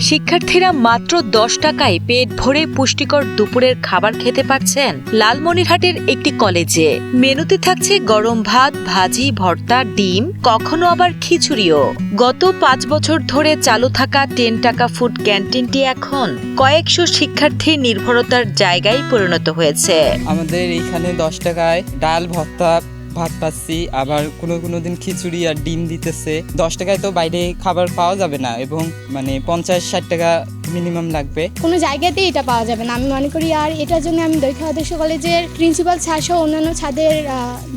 শিক্ষার্থীরা মাত্র 10 টাকায় পেট ভরে পুষ্টিকর দুপুরের খাবার খেতে পারছেন লালমনিরহাটের একটি কলেজে। মেনুতে থাকছে গরম ভাত, ভাজি, ভর্তা, ডিম, কখনো আবার খিচুড়িও। গত 5 বছর ধরে চালু থাকা 10 টাকা ফুড ক্যান্টিনটি এখন কয়েকশো শিক্ষার্থীর নির্ভরতার জায়গায় পরিণত হয়েছে। আমাদের এইখানে 10 টাকায় ডাল, ভর্তা, ভাত পাচ্ছি, আবার কোনো দিন খিচুড়ি আর ডিম দিতেছে। 10 টাকায় তো বাইরে খাবার পাওয়া যাবে না, এবং 50-60 টাকা মিনিমাম লাগবে। কোনো জায়গাতেই এটা পাওয়া যাবে না আমি মনে করি। আর এটার জন্য আমি দৈক্ষা আদর্শ কলেজের প্রিন্সিপাল স্যার সহ অন্যান্য ছাত্রদের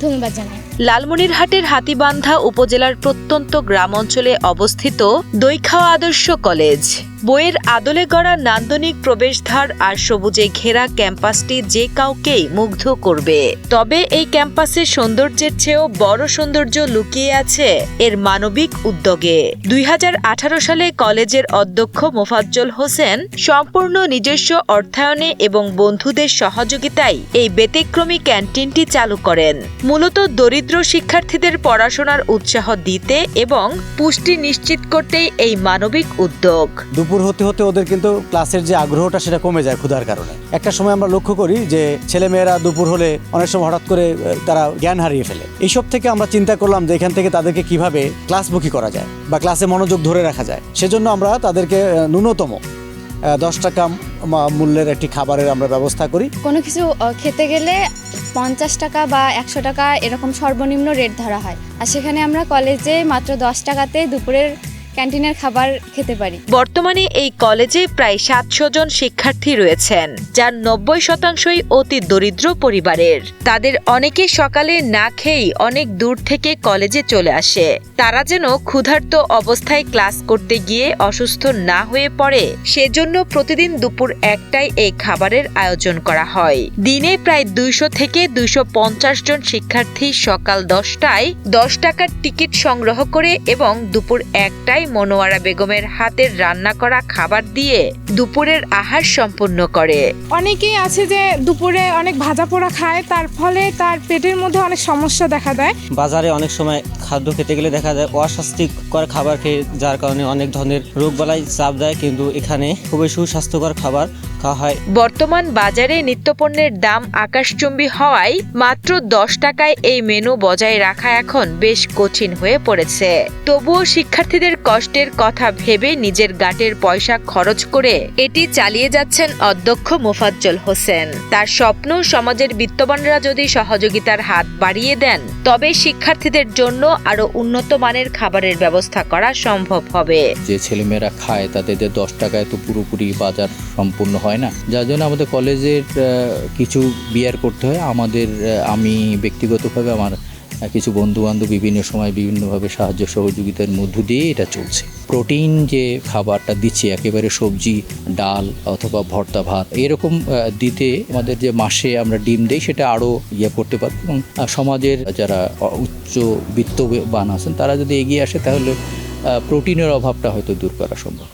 ধন্যবাদ জানাই। লালমনিরহাটের হাতীবান্ধা উপজেলার প্রত্যন্ত গ্রাম অঞ্চলে অবস্থিত দৈক্ষা আদর্শ কলেজ। বইয়ের আদলে গড়া নান্দনিক প্রবেশদ্বার আর সবুজে ঘেরা ক্যাম্পাসটি যে কাউকেই মুগ্ধ করবে। তবে এই ক্যাম্পাসের সৌন্দর্যের চেয়েও বড় সৌন্দর্য লুকিয়ে আছে এর মানবিক উদ্যোগে। 2018 সালে কলেজের অধ্যক্ষ মোফাজ্জল হোসেন সম্পূর্ণ নিজস্ব অর্থায়নে এবং বন্ধুদের সহযোগিতায় এই ব্যতিক্রমী ক্যান্টিনটি চালু করেন, মূলত দরিদ্র শিক্ষার্থীদের পড়াশোনার উৎসাহ দিতে এবং পুষ্টি নিশ্চিত করতেই এই মানবিক উদ্যোগ। দুপুর হতে হতে ওদের কিন্তু ক্লাসের যে আগ্রহটা সেটা কমে যায় ক্ষুধার কারণে। একটা সময় আমরা লক্ষ্য করি যে ছেলেমেয়েরা দুপুর হলে অনেক সময় হঠাৎ করে তারা জ্ঞান হারিয়ে ফেলে। এইসব থেকে আমরা চিন্তা করলাম যে এখান থেকে তাদেরকে কিভাবে ক্লাসমুখী করা যায় বা ক্লাসে মনোযোগ ধরে রাখা যায়। সেজন্য আমরা তাদেরকে ন্যূনতম 10 টাকা মূল্যের একটি খাবারের আমরা ব্যবস্থা করি। কোনো কিছু খেতে গেলে 50 টাকা বা 100 টাকা এরকম সর্বনিম্ন রেট ধরা হয়, আর সেখানে আমরা কলেজে মাত্র 10 টাকাতে দুপুরের ক্যান্টিনের খাবার খেতে পারি। বর্তমানে এই কলেজে প্রায় 700 জন শিক্ষার্থী রয়েছেন, যার 90% অতি দরিদ্র পরিবারের। তাদের অনেকে সকালে না খেয়েই অনেক দূর থেকে কলেজে চলে আসে। তারা যেন ক্ষুধার্ত অবস্থায় ক্লাস করতে গিয়ে অসুস্থ না হয়ে পড়ে, সেজন্য প্রতিদিন দুপুর 1টায় এই খাবারের আয়োজন করা হয়। দিনে প্রায় 200 থেকে 250 জন শিক্ষার্থী সকাল 10টায় 10 টাকার টিকিট সংগ্রহ করে এবং দুপুর 1টায় মনোয়ারা বেগমের হাতের রান্না করা খাবার দিয়ে দুপুরের আহার সম্পন্ন করে। অনেকেই আছে যে দুপুরে অনেক ভাজা পোড়া খায়, তার ফলে তার পেটের মধ্যে অনেক সমস্যা দেখা দেয়। বাজারে অনেক সময় খাদ্য খেতে গেলে দেখা যায় অস্বাস্থ্যকর খাবার খেয়ে, যার কারণে অনেক ধরনের রোগবালাই চাপ দেয়, কিন্তু এখানে খুবই সুস্বাস্থ্যকর খাবার খাওয়া হয়। বর্তমান বাজারে নিত্যপণ্যের দাম আকাশচুম্বী হওয়ায় মাত্র 10 টাকায় এই মেনু বজায় রাখা এখন বেশ কঠিন হয়ে পড়েছে। তবুও শিক্ষার্থীদের কষ্টের কথা ভেবে নিজের গাটের পয়সা খরচ করে এটি চালিয়ে যাচ্ছেন অধ্যক্ষ মোফাজ্জল হোসেন। তার স্বপ্ন, সমাজের বিত্তবানরা যদি সহযোগিতার হাত বাড়িয়ে দেন তবে শিক্ষার্থীদের জন্য আরো উন্নত মানের খাবারের ব্যবস্থা করা সম্ভব হবে। যে ছেলেমেয়েরা খায় তাদের 10 টাকায় তো পুরোপুরি বাজার সম্পূর্ণ হয় না, যার জন্য আমাদের কলেজের কিছু বিয়ার করতে হয়। আমি ব্যক্তিগতভাবে আমার কিছু বন্ধুবান্ধব বিভিন্ন সময় বিভিন্নভাবে সাহায্য সহযোগিতার মধ্য দিয়ে এটা চলছে। প্রোটিন যে খাবারটা দিচ্ছে, একেবারে সবজি, ডাল অথবা ভর্তা ভাত এরকম দিতে আমাদের যে মাসে আমরা ডিম দেই সেটা আরও করতে পারবো, এবং সমাজের যারা উচ্চ বিত্তবান আছেন তারা যদি এগিয়ে আসে তাহলে প্রোটিনের অভাবটা হয়তো দূর করা সম্ভব।